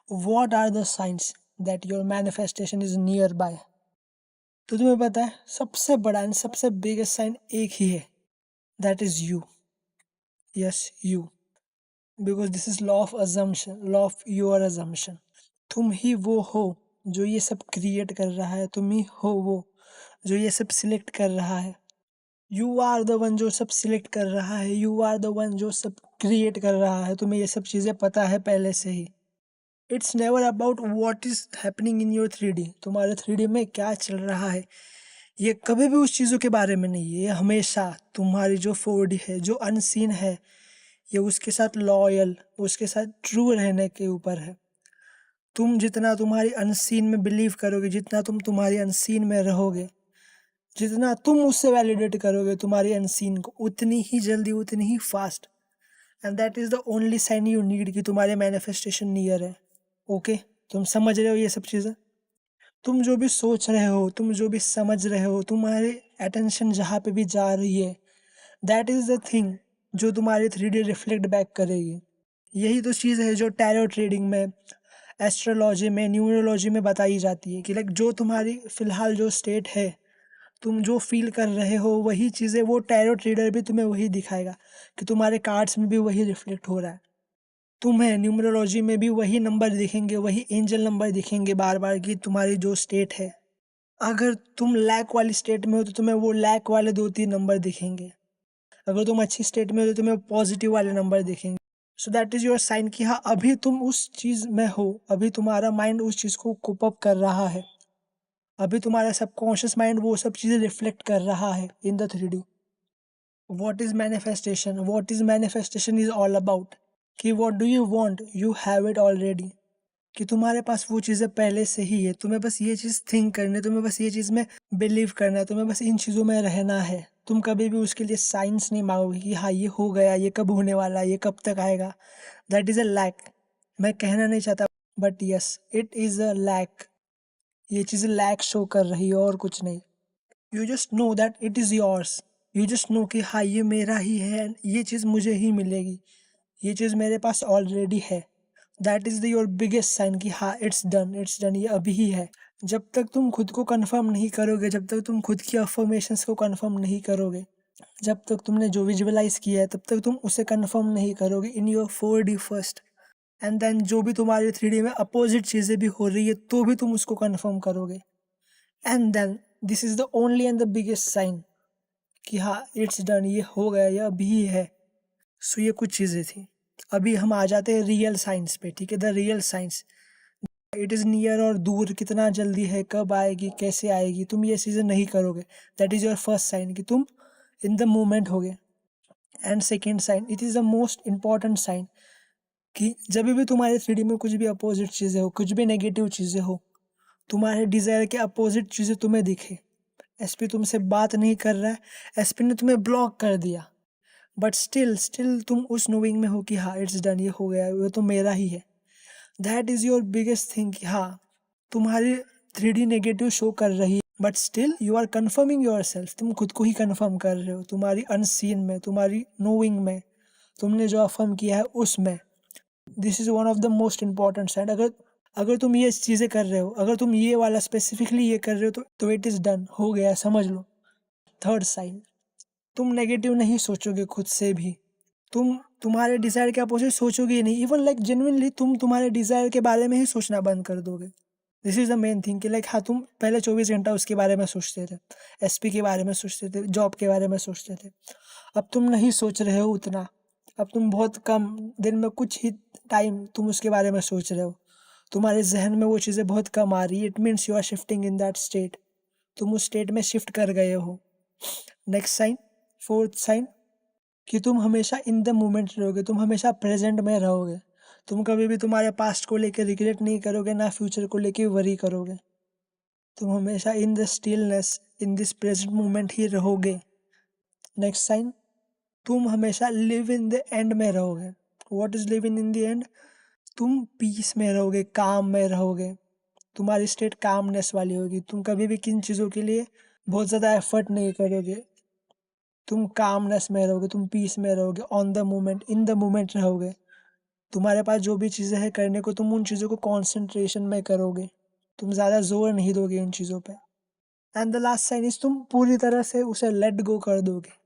What are the signs that your manifestation is nearby? तो तुम्हें पता है सबसे बड़ा एंड सबसे बिगेस्ट साइन एक ही है, that is you. Yes, you. Because this is law of assumption, law of your assumption. तुम ही वो हो जो ये सब क्रिएट कर रहा है, तुम ही हो वो जो ये सब सिलेक्ट कर रहा है. यू आर द वन जो सब सिलेक्ट कर रहा है, यू आर द वन जो सब क्रिएट कर रहा है. तुम्हें ये सब चीज़ें पता है पहले से ही. It's never about what is happening in your 3D. तुम्हारे 3D में क्या चल रहा है, ये कभी भी उस चीज़ों के बारे में नहीं है. ये हमेशा तुम्हारी जो 4D है, जो अनसीन है, ये उसके साथ लॉयल, उसके साथ ट्रू रहने के ऊपर है. तुम जितना तुम्हारी अनसीन में बिलीव करोगे, जितना तुम तुम्हारी अनसीन में रहोगे, जितना तुम उससे वैलिडेट करोगे तुम्हारी अनसीन को, उतनी ही जल्दी, उतनी ही fast. And that is the only sign you need कि तुम्हारे मैनिफेस्टेशन नियर है. ओके, तुम समझ रहे हो ये सब चीज़ें. तुम जो भी सोच रहे हो, तुम जो भी समझ रहे हो, तुम्हारी अटेंशन जहाँ पे भी जा रही है, दैट इज़ द थिंग जो तुम्हारी 3D रिफ्लेक्ट बैक करेगी. यही तो चीज़ है जो टैरो ट्रेडिंग में, एस्ट्रोलॉजी में, न्यूमरोलॉजी में बताई जाती है कि लाइक जो तुम्हारी फ़िलहाल जो स्टेट है, तुम जो फील कर रहे हो, वही चीज़ें वो टैरो ट्रेडर भी तुम्हें वही दिखाएगा कि तुम्हारे कार्ड्स में भी वही रिफ्लेक्ट हो रहा है. तुम्हें न्यूमरोलॉजी में भी वही नंबर दिखेंगे, वही एंजल नंबर दिखेंगे बार बार कि तुम्हारी जो स्टेट है. अगर तुम लैक वाली स्टेट में हो तो तुम्हें वो लैक वाले 2-3 नंबर दिखेंगे. अगर तुम अच्छी स्टेट में हो तो तुम्हें पॉजिटिव वाले नंबर दिखेंगे. So that is your sign कि हाँ, अभी तुम उस चीज़ में हो, अभी तुम्हारा माइंड उस चीज़ को कोप अप कर रहा है, अभी तुम्हारा सबकॉन्शियस माइंड वो सब चीज़ें रिफ्लेक्ट कर रहा है in the 3D. What is manifestation? What is manifestation is all about कि what do you want, you have it already. कि तुम्हारे पास वो चीज़ें पहले से ही है, तुम्हें बस ये चीज़ थिंक करनी है, तुम्हें बस ये चीज़ में बिलीव करना है, तुम्हें बस इन चीज़ों में रहना है. तुम कभी भी उसके लिए साइंस नहीं मांगोगे कि हाँ ये हो गया, ये कब होने वाला है, ये कब तक आएगा. That is a lack. मैं कहना नहीं चाहता, but yes, it is a lack. ये चीज़ लैक शो कर रही है और कुछ नहीं. You just know that it is yours. You just know कि हाँ ये मेरा ही है, ये चीज़ मुझे ही मिलेगी, ये चीज़ मेरे पास ऑलरेडी है. That is the your biggest sign कि हाँ इट्स डन, इट्स डन, ये अभी ही है. जब तक तुम खुद को कंफर्म नहीं करोगे, जब तक तुम खुद की अफर्मेशंस को कंफर्म नहीं करोगे, जब तक तुमने जो विजुअलाइज किया है, तब तक तुम उसे कंफर्म नहीं करोगे in your 4D first. And then जो भी तुम्हारी 3D में अपोजिट चीज़ें भी हो रही है, तो भी तुम उसको कंफर्म करोगे. And then this is the only and the biggest sign कि हाँ इट्स डन, ये हो गया, ये अभी ही है. सो ये कुछ चीज़ें थी. अभी हम आ जाते हैं रियल साइंस पे. ठीक है, the real science. It is near और दूर कितना जल्दी है, कब आएगी, कैसे आएगी, तुम ये चीज़ें नहीं करोगे. That is your first sign कि तुम इन द मोमेंट होगे. And second sign, it is the most important sign कि जब भी तुम्हारे 3D में कुछ भी अपोजिट चीज़ें हो, कुछ भी नेगेटिव चीज़ें हो, तुम्हारे डिज़ायर के अपोजिट चीज़ें तुम्हें दिखे. एसपी तुमसे बात नहीं कर रहा है, एसपी ने तुम्हें ब्लॉक कर दिया, बट स्टिल तुम उस नोइंग में हो कि हाँ इट्स डन, ये हो गया, ये तो मेरा ही है. That is your biggest thing कि हाँ तुम्हारी 3D नेगेटिव शो कर रही है, but still you are confirming yourself. तुम खुद को ही कन्फर्म कर रहे हो तुम्हारी अनसीन में, तुम्हारी नोइंग में, तुमने जो अफर्म किया है उसमें. This is one of the most important side. अगर अगर तुम ये चीज़ें कर रहे हो, अगर तुम ये वाला स्पेसिफिकली ये कर रहे हो, तो इट इज़ डन, हो गया, समझ लो. थर्ड साइन, तुम नेगेटिव नहीं सोचोगे खुद से भी. तुम तुम्हारे डिज़ायर के अपोजिट सोचोगे ही नहीं. इवन लाइक जेन्युइनली तुम तुम्हारे डिज़ायर के बारे में ही सोचना बंद कर दोगे. This is the main thing कि लाइक हाँ, तुम पहले 24 घंटा उसके बारे में सोचते थे, एसपी के बारे में सोचते थे, जॉब के बारे में सोचते थे. अब तुम नहीं सोच रहे हो उतना. अब तुम बहुत कम, दिन में कुछ ही टाइम तुम उसके बारे में सोच रहे हो. तुम्हारे जहन में वो चीज़ें बहुत कम आ रही है. It means you are shifting in that state. तुम उस स्टेट में शिफ्ट कर गए हो. नेक्स्ट साइन, फोर्थ साइन, कि तुम हमेशा इन द मोमेंट रहोगे, तुम हमेशा प्रेजेंट में रहोगे. तुम कभी भी तुम्हारे पास्ट को लेकर रिग्रेट नहीं करोगे, ना फ्यूचर को लेकर वरी करोगे. तुम हमेशा in the stillness, in this present moment ही रहोगे. नेक्स्ट साइन, तुम हमेशा लिव इन द एंड में रहोगे. What is live in the end? तुम पीस में रहोगे, काम में रहोगे. तुम्हारी स्टेट कामनेस वाली होगी. तुम कभी भी किन चीज़ों के लिए बहुत ज़्यादा एफर्ट नहीं करोगे. तुम कामनेस में रहोगे, तुम पीस में रहोगे, on the moment, in the moment रहोगे. तुम्हारे पास जो भी चीज़ें हैं करने को, तुम उन चीज़ों को कॉन्सेंट्रेशन में करोगे, तुम ज़्यादा जोर नहीं दोगे इन चीज़ों पे। And the last sign is तुम पूरी तरह से उसे लेट गो कर दोगे।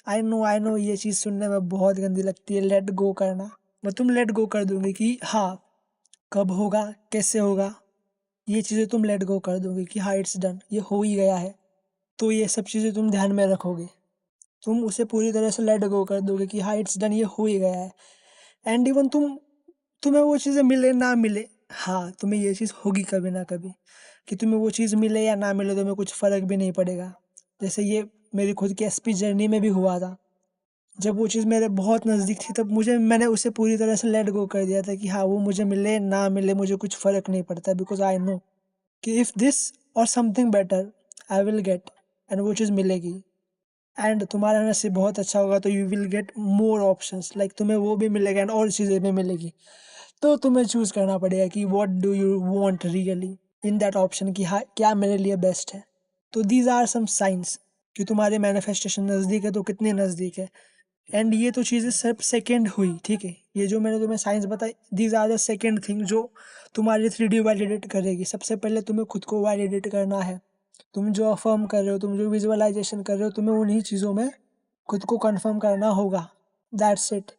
आई नो ये चीज़ सुनने में बहुत गंदी लगती है, लेट गो करना, बट तुम लेट गो कर दोगे कि हाँ कब होगा, कैसे होगा, ये चीज़ें तुम लेट गो कर दोगे कि हाँ इट्स डन, ये हो ही गया है। तो ये सब चीज़ें तुम ध्यान में रखोगे, तुम उसे पूरी तरह से लेट गो कर दोगे कि हाँ इट्स डन, ये हो ही गया है। एंड इवन तुम्हें वो चीज़ें मिले ना मिले, हाँ तुम्हें ये चीज़ होगी कभी ना कभी, कि तुम्हें वो चीज़ मिले या ना मिले तुम्हें कुछ फ़र्क भी नहीं पड़ेगा। जैसे ये मेरी खुद की एसपी जर्नी में भी हुआ था। जब वो चीज़ मेरे बहुत नज़दीक थी तब मैंने उसे पूरी तरह से लेट गो कर दिया था कि हाँ वो मुझे मिले ना मिले मुझे कुछ फ़र्क नहीं पड़ता, बिकॉज आई नो कि इफ़ दिस और something better I will get, and वो चीज़ मिलेगी। एंड तुम्हारा नसीब बहुत अच्छा होगा तो you will get more options, like तुम्हें वो भी मिलेगा एंड और चीज़ें भी मिलेगी। तो तुम्हें चूज़ करना पड़ेगा कि what do you want really in that option, कि हाँ क्या मेरे लिए बेस्ट है। तो दीज आर सम साइंस कि तुम्हारे मैनिफेस्टेशन नज़दीक है तो कितने नज़दीक है। एंड ये तो चीज़ें सिर्फ सेकेंड हुई, ठीक है, ये जो मैंने तुम्हें साइंस बताई these are the second thing जो तुम्हारी 3D वैलिडेट करेगी। सबसे पहले तुम्हें खुद को वैलिडेट करना है। तुम जो अफर्म कर रहे हो, तुम जो विजुअलाइजेशन कर रहे हो, तुम्हें उन्हीं चीज़ों में खुद को कंफर्म करना होगा। That's it.